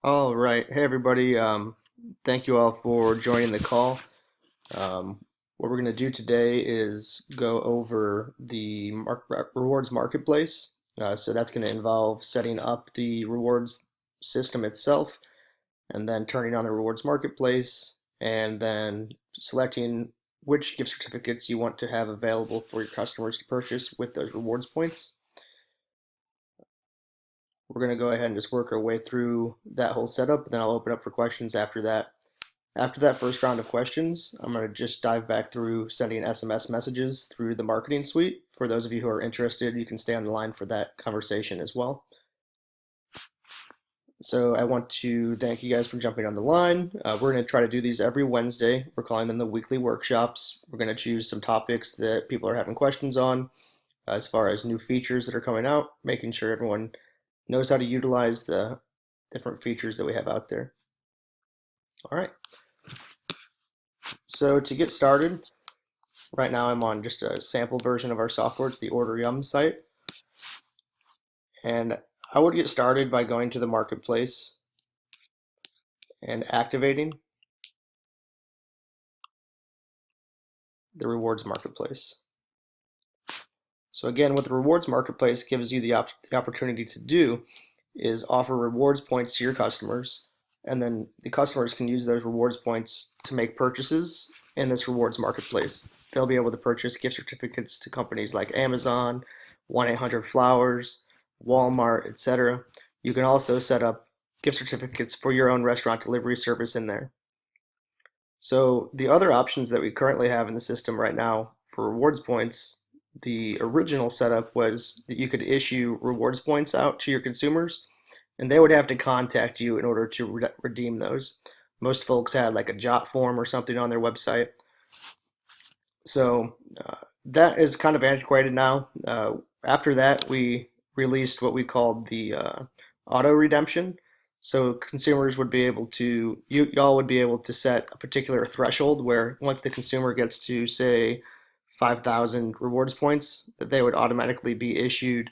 All right. Hey, everybody. Thank you all for joining the call. Um, what we're going to do today is go over the rewards marketplace. So that's going to involve setting up the rewards system itself and then turning on the rewards marketplace and then selecting which gift certificates you want to have available for your customers to purchase with those rewards points. We're going to go ahead and just work our way through that whole setup, and then I'll open up for questions after that. After that first round of questions, I'm going to just dive back through sending SMS messages through the marketing suite. For those of you who are interested, you can stay on the line for that conversation as well. So I want to thank you guys for jumping on the line. We're going to try to do these every Wednesday. We're calling them the weekly workshops. We're going to choose some topics that people are having questions on, as far as new features that are coming out, making sure everyone knows how to utilize the different features that we have out there. All right. So to get started, right now I'm on just a sample version of our software. It's the Order Yum site. And I would get started by going to the marketplace and activating the rewards marketplace. So again, what the rewards marketplace gives you the opportunity to do is offer rewards points to your customers, and then the customers can use those rewards points to make purchases in this rewards marketplace. They'll be able to purchase gift certificates to companies like Amazon, 1-800-Flowers, Walmart, etc. You can also set up gift certificates for your own restaurant delivery service in there. So the other options that we currently have in the system right now for rewards points, the original setup was that you could issue rewards points out to your consumers, and they would have to contact you in order to redeem those. Most folks had like a jot form or something on their website. So that is kind of antiquated now. After that, we released what we called the auto redemption. So consumers would be able to, y'all would be able to set a particular threshold where once the consumer gets to, say, 5,000 rewards points, that they would automatically be issued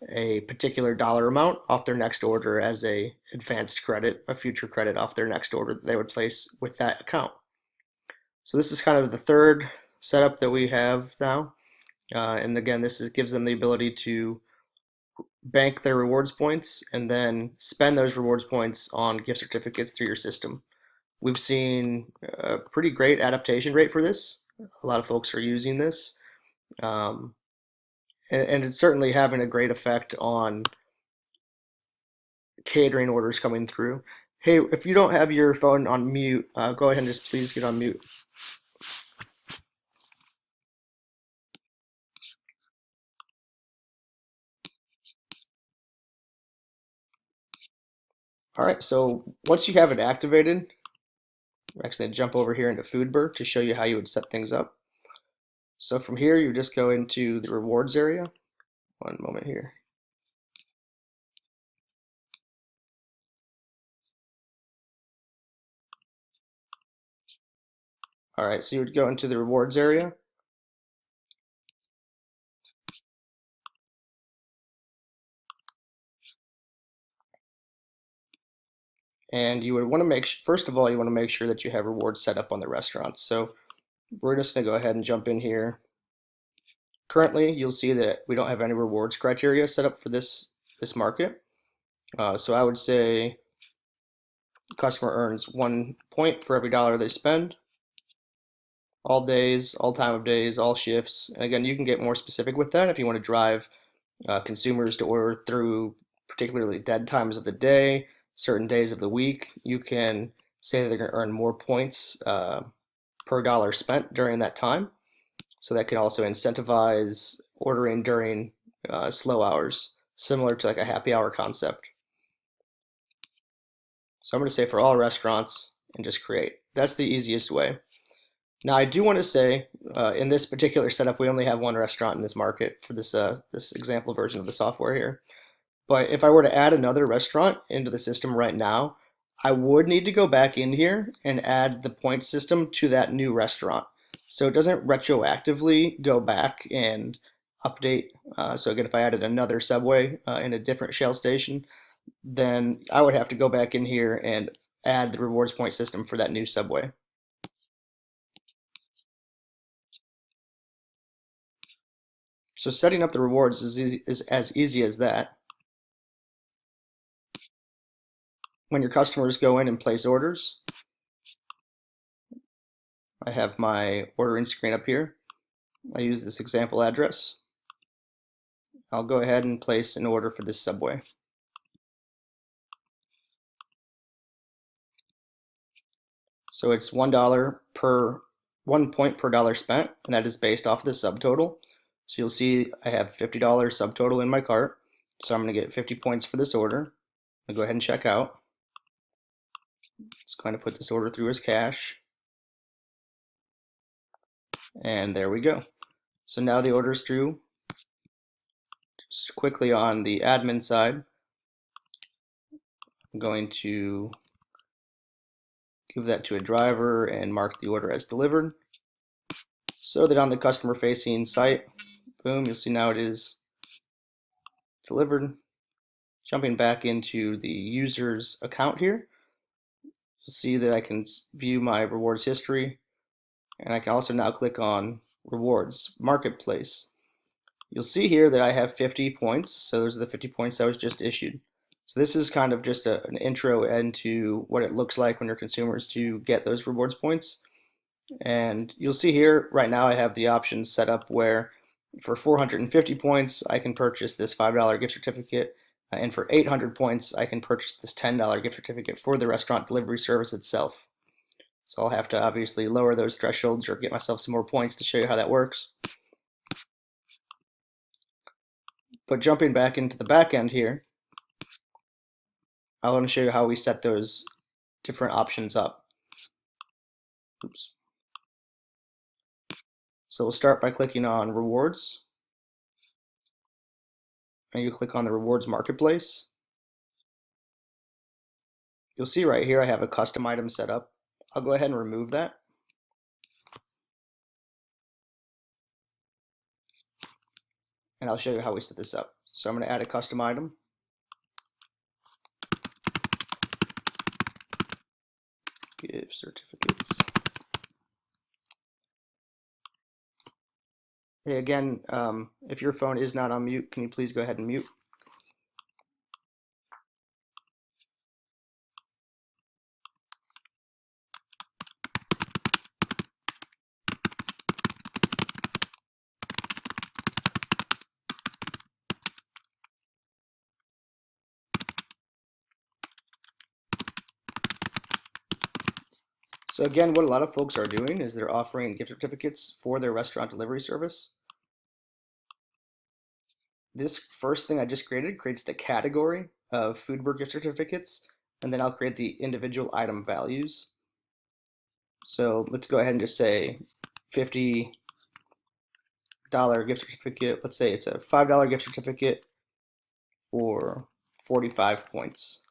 a particular dollar amount off their next order as a advanced credit, a future credit off their next order that they would place with that account. So this is kind of the third setup that we have now. And again, gives them the ability to bank their rewards points and then spend those rewards points on gift certificates through your system. We've seen a pretty great adaptation rate for this. A lot of folks are using this. Um, and it's certainly having a great effect on catering orders coming through. Hey, if you don't have your phone on mute, go ahead and just please get on mute. All right, so once you have it activated, I'm actually going to jump over here into Foodbird to show you how you would set things up. So from here, you just go into the rewards area. One moment here. All right, so you would go into the rewards area. And you would want to first of all, you want to make sure that you have rewards set up on the restaurants. So we're just going to go ahead and jump in here. Currently, you'll see that we don't have any rewards criteria set up for this market. So I would say the customer earns 1 point for every dollar they spend, all days, all time of days, all shifts. And again, you can get more specific with that if you want to drive consumers to order through particularly dead times of the day, certain days of the week. You can say that they're going to earn more points per dollar spent during that time. So that can also incentivize ordering during slow hours, similar to like a happy hour concept. So I'm going to say for all restaurants and just create. That's the easiest way. Now I do want to say in this particular setup, we only have one restaurant in this market for this example version of the software here. But if I were to add another restaurant into the system right now, I would need to go back in here and add the point system to that new restaurant. So it doesn't retroactively go back and update. So again, if I added another Subway in a different Shell station, then I would have to go back in here and add the rewards point system for that new Subway. So setting up the rewards is as easy as that. When your customers go in and place orders, I have my ordering screen up here. I use this example address. I'll go ahead and place an order for this Subway. So it's $1 per 1 point per dollar spent, and that is based off the subtotal. So you'll see I have $50 subtotal in my cart. So I'm going to get 50 points for this order. I'll go ahead and check out. Just going to put this order through as cash. And there we go. So now the order is through. Just quickly on the admin side, I'm going to give that to a driver and mark the order as delivered, so that on the customer facing site, boom, you'll see now it is delivered. Jumping back into the user's account here, you'll see that I can view my rewards history, and I can also now click on rewards marketplace. You'll see here that I have 50 points, so those are the 50 points I was just issued. So this is kind of just an intro into what it looks like when you're consumers to get those rewards points. And you'll see here right now I have the options set up where for 450 points I can purchase this $5 gift certificate, and for 800 points I can purchase this $10 gift certificate for the restaurant delivery service itself. So I'll have to obviously lower those thresholds or get myself some more points to show you how that works. But jumping back into the back end here, I want to show you how we set those different options up. Oops. So we'll start by clicking on rewards, and you click on the rewards marketplace. You'll see right here I have a custom item set up. I'll go ahead and remove that. And I'll show you how we set this up. So I'm going to add a custom item. Gift certificates. Hey, again, if your phone is not on mute, can you please go ahead and mute? So again, what a lot of folks are doing is they're offering gift certificates for their restaurant delivery service. This first thing I just created creates the category of Foodberg gift certificates, and then I'll create the individual item values. So let's go ahead and just say $50 gift certificate. Let's say it's a $5 gift certificate for 45 points.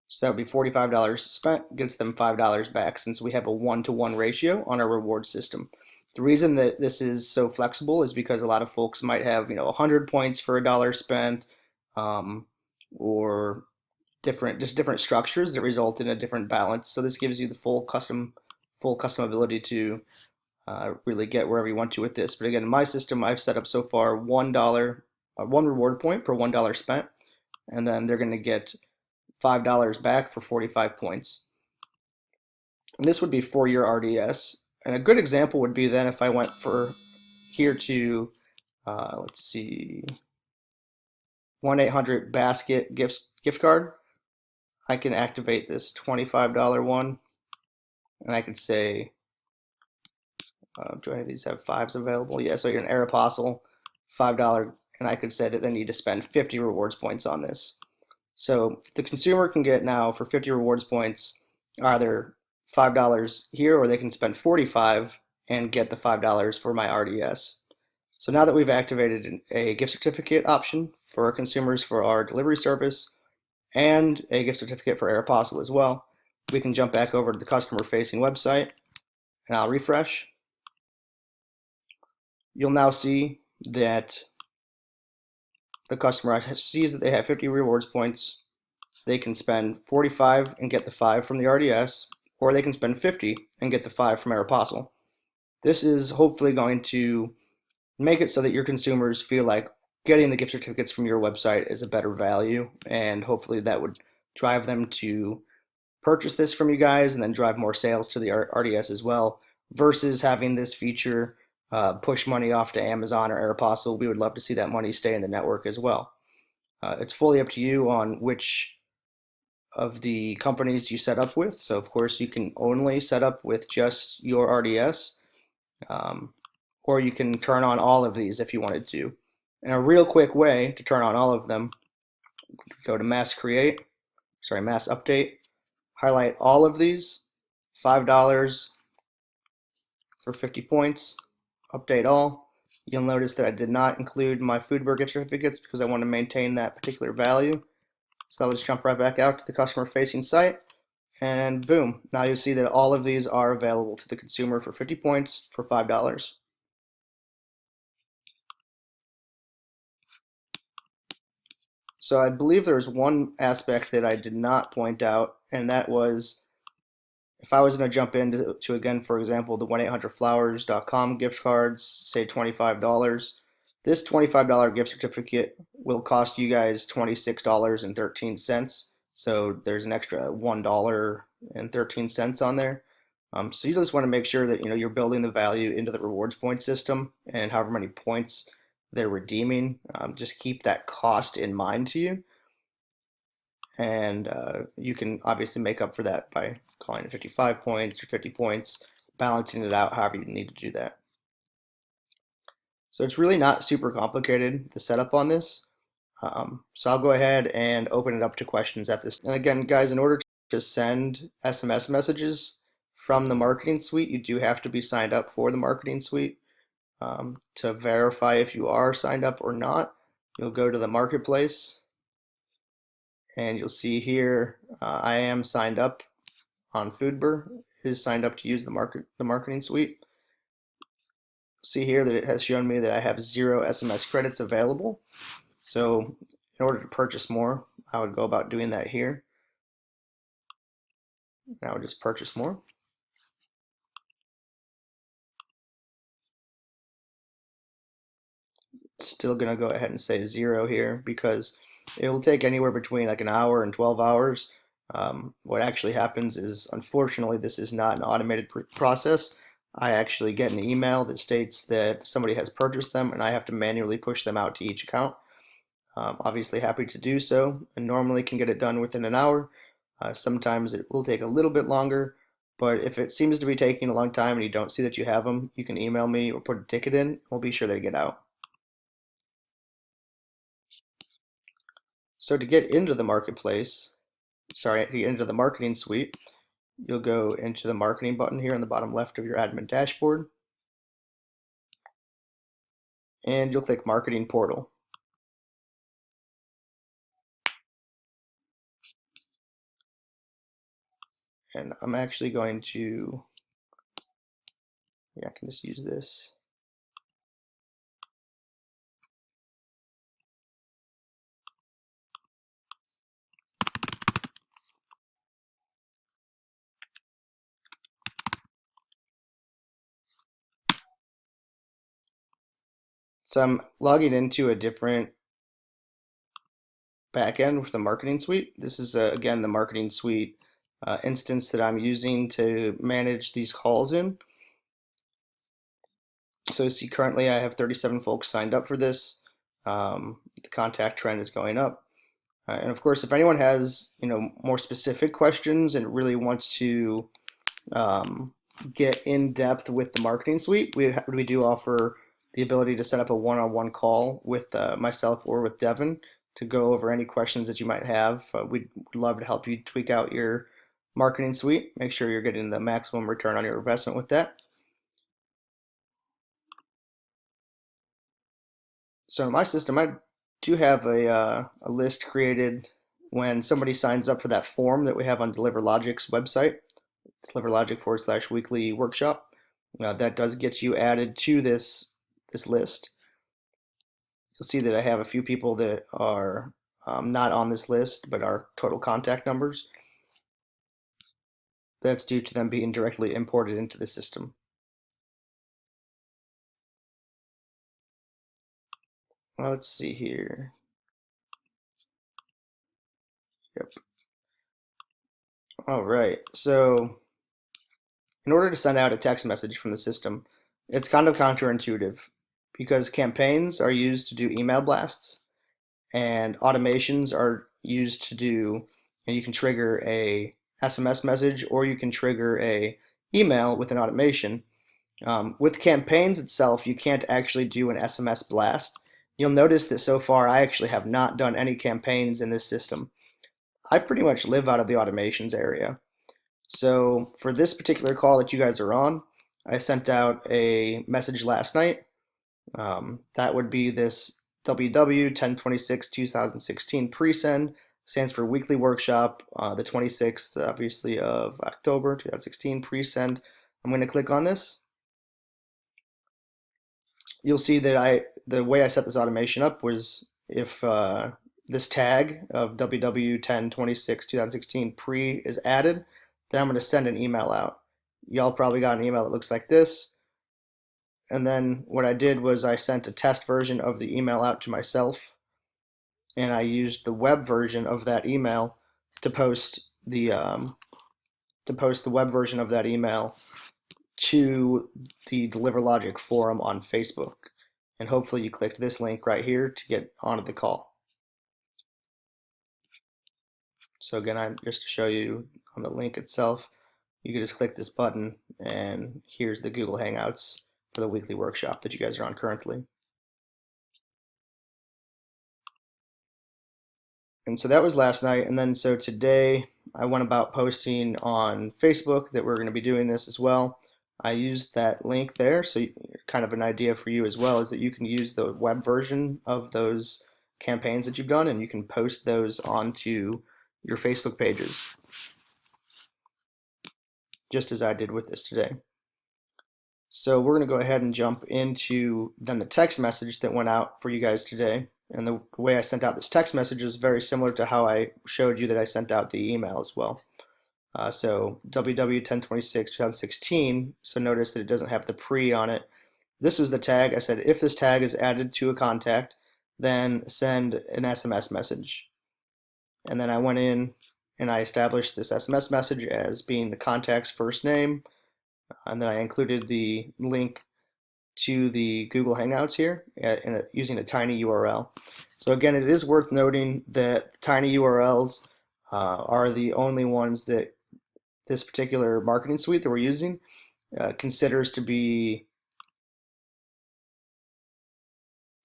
So that would be $45 spent, gets them $5 back, since we have a 1-to-1 ratio on our reward system. The reason that this is so flexible is because a lot of folks might have 100 points for $1 spent, or different structures that result in a different balance. So this gives you the full custom ability to really get wherever you want to with this. But again, in my system, I've set up so far one reward point per $1 spent, and then they're going to get $5 back for 45 points. And this would be for your RDS. And a good example would be then if I went for here to, let's see, 1-800 basket gift card. I can activate this $25 one, and I could say, do any of these have fives available? Yeah, so you're an Aeropostale, $5, and I could say that they need to spend 50 rewards points on this. So the consumer can get now for 50 rewards points either $5 here, or they can spend 45 and get the $5 for my RDS. So now that we've activated a gift certificate option for our consumers for our delivery service and a gift certificate for Aeropostale as well, we can jump back over to the customer facing website, and I'll refresh. You'll now see that the customer sees that they have 50 rewards points, they can spend 45 and get the 5 from the RDS, or they can spend 50 and get the 5 from Aeropostale. This is hopefully going to make it so that your consumers feel like getting the gift certificates from your website is a better value, and hopefully that would drive them to purchase this from you guys and then drive more sales to the RDS as well, versus having this feature push money off to Amazon or Aeropostale. We would love to see that money stay in the network as well. It's fully up to you on which of the companies you set up with. So of course you can only set up with just your RDS, um, or you can turn on all of these if you wanted to. And a real quick way to turn on all of them, go to mass update, highlight all of these, $5 for 50 points, update all. You'll notice that I did not include my Foodburger gift certificates because I want to maintain that particular value. So I'll just jump right back out to the customer facing site, and boom, now you'll see that all of these are available to the consumer for 50 points for $5. So I believe there's one aspect that I did not point out, and that was if I was going to jump into again, for example, the 1-800-Flowers.com gift cards, say $25, this $25 gift certificate will cost you guys $26.13. So there's an extra $1.13 on there. So you just want to make sure that you're building the value into the rewards point system, and however many points they're redeeming, just keep that cost in mind to you. And you can obviously make up for that by calling it 55 points or 50 points, balancing it out however you need to do that. So it's really not super complicated, the setup on this. So I'll go ahead and open it up to questions at this. And again, guys, in order to send SMS messages from the marketing suite, you do have to be signed up for the marketing suite. To verify if you are signed up or not, you'll go to the marketplace, and you'll see here I am signed up on Foodbur, is signed up to use the marketing suite. See here that it has shown me that I have 0 SMS credits available. So in order to purchase more, I would go about doing that here. And I would just purchase more. Still gonna go ahead and say 0 here because it will take anywhere between like an hour and 12 hours. What actually happens is, unfortunately, this is not an automated process. I actually get an email that states that somebody has purchased them, and I have to manually push them out to each account. Obviously happy to do so, and normally can get it done within an hour. Sometimes it will take a little bit longer, but if it seems to be taking a long time and you don't see that you have them, you can email me or put a ticket in. We'll be sure they get out. So to get into the marketplace, to get into the marketing suite, you'll go into the marketing button here on the bottom left of your admin dashboard, and you'll click Marketing Portal. And I'm actually going to, I can just use this. So I'm logging into a different backend with the marketing suite. This is again the marketing suite instance that I'm using to manage these calls in. So you see currently I have 37 folks signed up for this. The contact trend is going up. And of course, if anyone has more specific questions and really wants to get in depth with the marketing suite, we do offer the ability to set up a one-on-one call with myself or with Devin to go over any questions that you might have. We'd love to help you tweak out your marketing suite, make sure you're getting the maximum return on your investment with that. So in my system, I do have a list created when somebody signs up for that form that we have on DeliverLogic's website, DeliverLogic /weekly workshop. That does get you added to this list. you'll see that I have a few people that are not on this list, but are total contact numbers. That's due to them being directly imported into the system. Well, let's see here. Yep. All right. So in order to send out a text message from the system, it's kind of counterintuitive because campaigns are used to do email blasts and automations are used to do, and you can trigger a SMS message or you can trigger a email with an automation. With campaigns itself, you can't actually do an SMS blast. You'll notice that so far I actually have not done any campaigns in this system. I pretty much live out of the automations area. So for this particular call that you guys are on, I sent out a message last night. That would be this WW 1026 2016 pre-send, stands for weekly workshop, the 26th, obviously, of October 2016 pre-send. I'm going to click on this. You'll see that the way I set this automation up was if this tag of WW 1026 2016 pre is added, then I'm going to send an email out. Y'all probably got an email that looks like this. And then what I did was I sent a test version of the email out to myself, and I used the web version of that email to post the web version of that email to the Deliver Logic forum on Facebook. And hopefully you clicked this link right here to get onto the call. So again, just to show you on the link itself, you can just click this button and here's the Google Hangouts for the weekly workshop that you guys are on currently. And so that was last night. And then so today I went about posting on Facebook that we're going to be doing this as well. I used that link there. So kind of an idea for you as well is that you can use the web version of those campaigns that you've done and you can post those onto your Facebook pages, just as I did with this today. So we're going to go ahead and jump into then the text message that went out for you guys today. And the way I sent out this text message is very similar to how I showed you that I sent out the email as well. So WW 1026 2016, so notice that it doesn't have the pre on it. This was the tag. I said if this tag is added to a contact, then send an SMS message. And then I went in and I established this SMS message as being the contact's first name, and then I included the link to the Google Hangouts here using a tiny URL. So again, it is worth noting that tiny URLs are the only ones that this particular marketing suite that we're using considers to be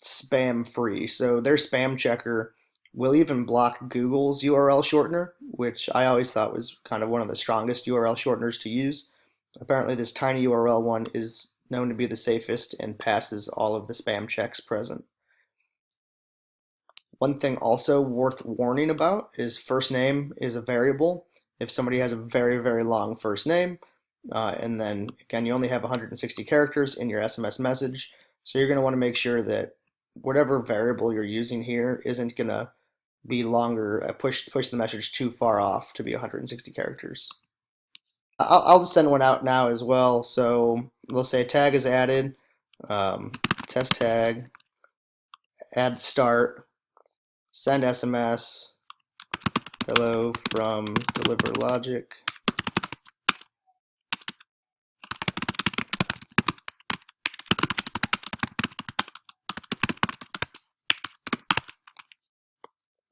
spam free. So their spam checker will even block Google's URL shortener, which I always thought was kind of one of the strongest URL shorteners to use. Apparently this tiny URL one is known to be the safest and passes all of the spam checks present. One thing also worth warning about is first name is a variable. If somebody has a very, very long first name, and then again, you only have 160 characters in your SMS message, so you're going to want to make sure that whatever variable you're using here isn't going to be longer, push the message too far off to be 160 characters. I'll just send one out now as well. So we'll say tag is added, test tag, add start, send SMS, hello from Deliver Logic.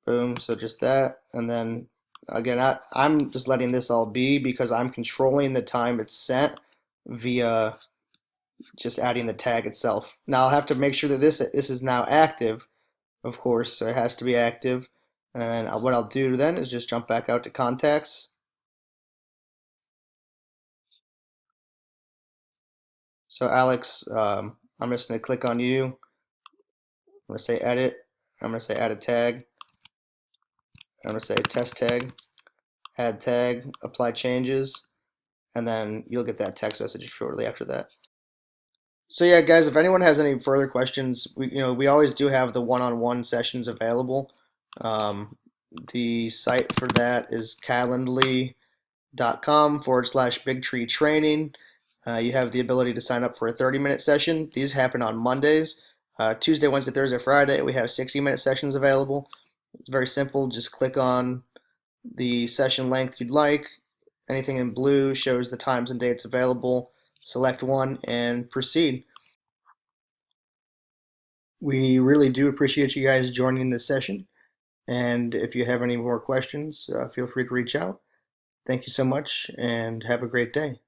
Boom, so just that. And then again, I'm just letting this all be because I'm controlling the time it's sent via just adding the tag itself. Now I'll have to make sure that this is now active, of course, so it has to be active. And what I'll do then is just jump back out to contacts. So Alex, I'm just going to click on you. I'm going to say edit. I'm going to say add a tag. I'm going to say test tag, add tag, apply changes, and then you'll get that text message shortly after that. So yeah, guys, if anyone has any further questions, we always do have the one-on-one sessions available. Um, the site for that is calendly.com/big tree training. You have the ability to sign up for a 30-minute session. These happen on Mondays. Tuesday, Wednesday, Thursday, Friday, we have 60-minute sessions available. It's very simple. Just click on the session length you'd like. Anything in blue shows the times and dates available. Select one and proceed. We really do appreciate you guys joining this session. And if you have any more questions, feel free to reach out. Thank you so much and have a great day.